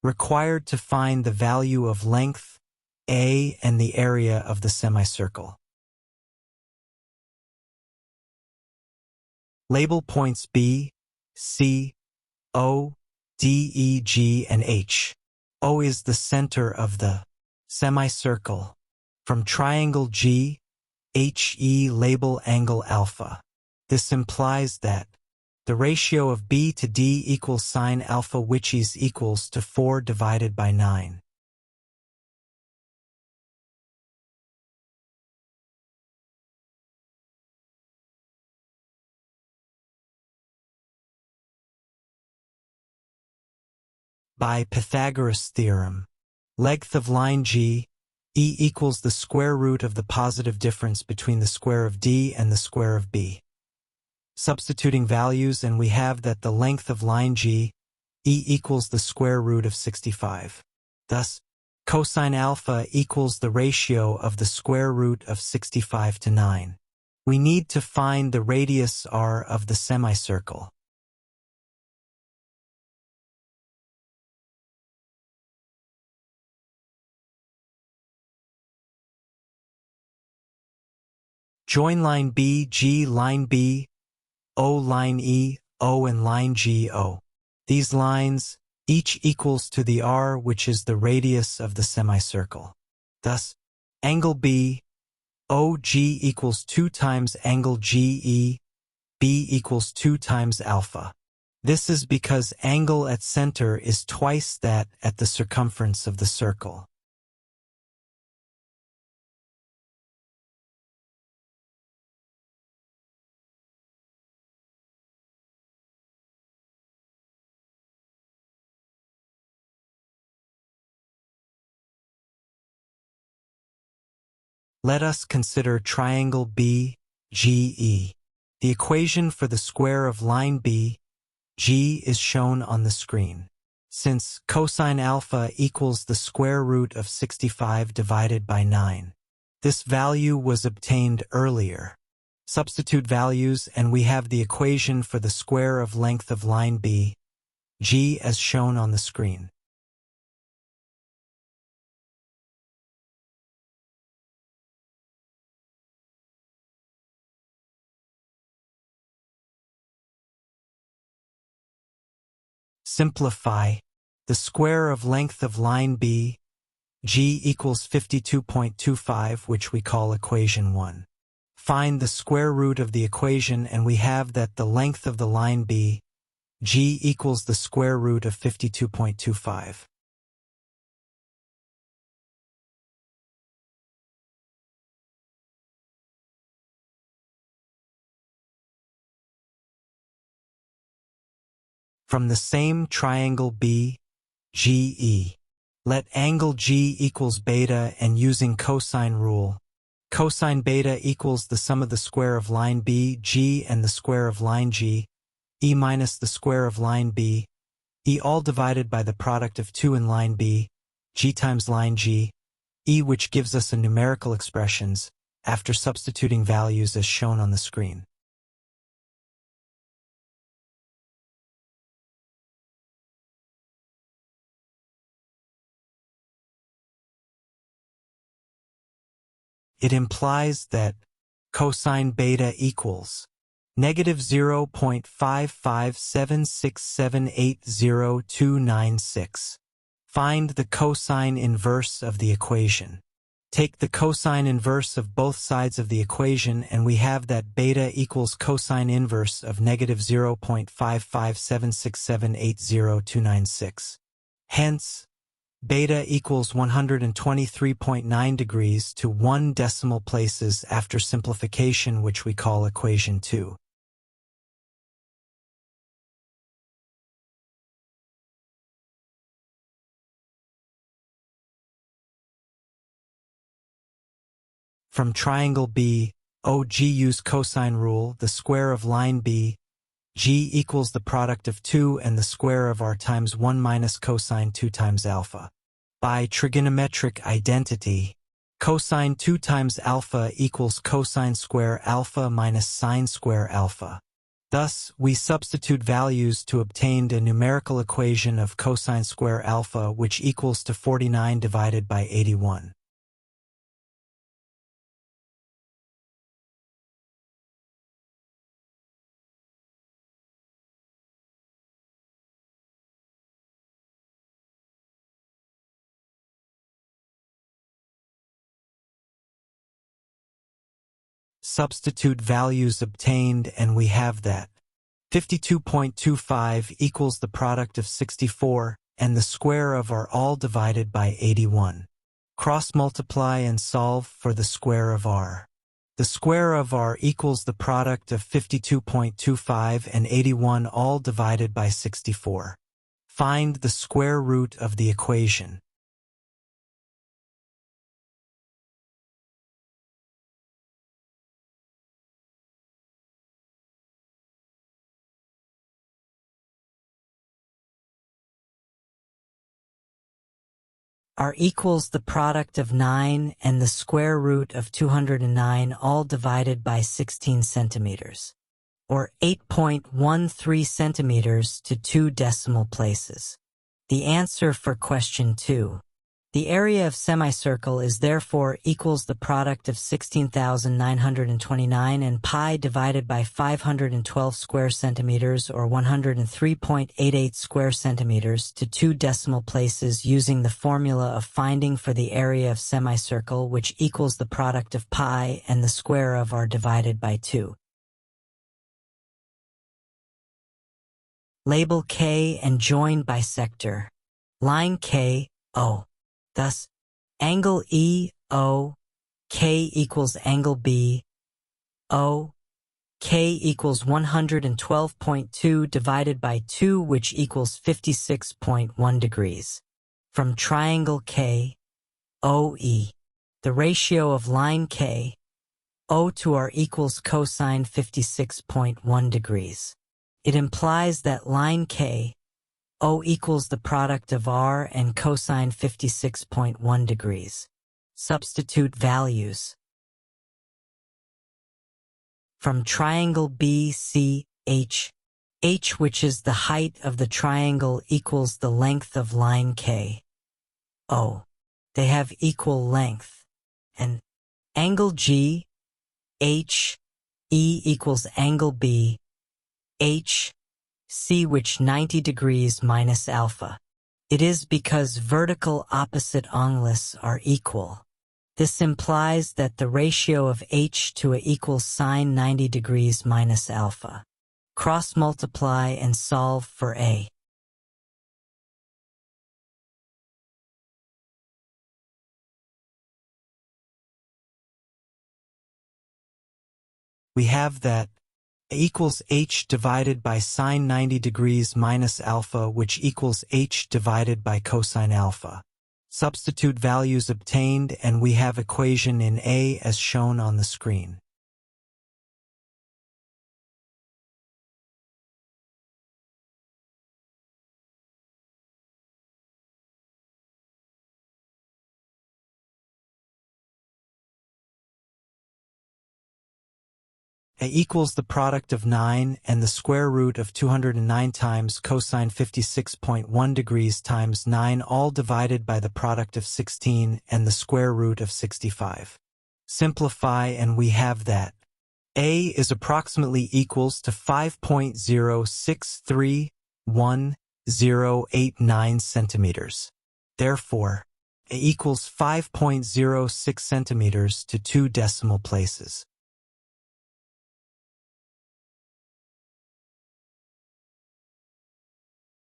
required to find the value of length A and the area of the semicircle. Label points B, C, O, D, E, G, and H. O is the center of the semicircle. From triangle G, HE label angle alpha. This implies that the ratio of B to D equals sine alpha, which is equals to 4 divided by 9. By Pythagoras' theorem, length of line G, E equals the square root of the positive difference between the square of D and the square of B. Substituting values, and we have that the length of line G, E equals the square root of 65. Thus, cosine alpha equals the ratio of the square root of 65 to 9. We need to find the radius r of the semicircle. Join line B, G, line B, O, line E, O, and line G, O. These lines each equals to the r, which is the radius of the semicircle. Thus, angle B, OG equals 2 times angle GE, B equals 2 times alpha. This is because angle at center is twice that at the circumference of the circle. Let us consider triangle BGE. The equation for the square of line B, G, is shown on the screen. Since cosine alpha equals the square root of 65 divided by 9, this value was obtained earlier. Substitute values, and we have the equation for the square of length of line B, G, as shown on the screen. Simplify. The square of length of line B, G, equals 52.25, which we call equation 1. Find the square root of the equation, and we have that the length of the line B, G, equals the square root of 52.25. From the same triangle BGE, let angle G equals beta, and using cosine rule, cosine beta equals the sum of the square of line BG and the square of line G, E minus the square of line B, E, all divided by the product of 2 in line B, G times line G, E, which gives us a numerical expressions after substituting values as shown on the screen. It implies that cosine beta equals negative 0.5576780.296. Find the cosine inverse of the equation. Take the cosine inverse of both sides of the equation, and we have that beta equals cosine inverse of negative 0.5576780.296. Hence, beta equals 123.9 degrees to 1 decimal places after simplification, which we call equation 2. From triangle BOG, use cosine rule. The square of line BG equals the product of 2 and the square of r times 1 minus cosine 2 times alpha. By trigonometric identity, cosine 2 times alpha equals cosine square alpha minus sine square alpha. Thus, we substitute values to obtain a numerical equation of cosine square alpha, which equals to 49 divided by 81. Substitute values obtained, and we have that 52.25 equals the product of 64 and the square of r all divided by 81. Cross-multiply and solve for the square of r. The square of r equals the product of 52.25 and 81 all divided by 64. Find the square root of the equation. R equals the product of 9 and the square root of 209 all divided by 16 centimeters, or 8.13 centimeters to 2 decimal places. The answer for question 2. The area of semicircle is therefore equals the product of 16,929 and pi divided by 512 square centimeters, or 103.88 square centimeters to 2 decimal places, using the formula of finding for the area of semicircle, which equals the product of pi and the square of r divided by 2. Label K and join bisector. Line K, O. Thus, angle E, O, K equals angle B, O, K equals 112.2 divided by 2, which equals 56.1 degrees. From triangle K, OE, the ratio of line K, O to R equals cosine 56.1 degrees. It implies that line K, O equals the product of R and cosine 56.1 degrees. Substitute values. From triangle BCH, H, which is the height of the triangle, equals the length of line K, O. They have equal length. And angle G, H, E equals angle B, H, C, which 90 degrees minus alpha. It is because vertical opposite angles are equal. This implies that the ratio of H to A equals sine 90 degrees minus alpha. Cross-multiply and solve for A. We have that A equals H divided by sine 90 degrees minus alpha, which equals H divided by cosine alpha. Substitute values obtained, and we have equation in A as shown on the screen. A equals the product of 9 and the square root of 209 times cosine 56.1 degrees times 9 all divided by the product of 16 and the square root of 65. Simplify and we have that A is approximately equals to 5.06311089 centimeters. Therefore, A equals 5.06 centimeters to 2 decimal places.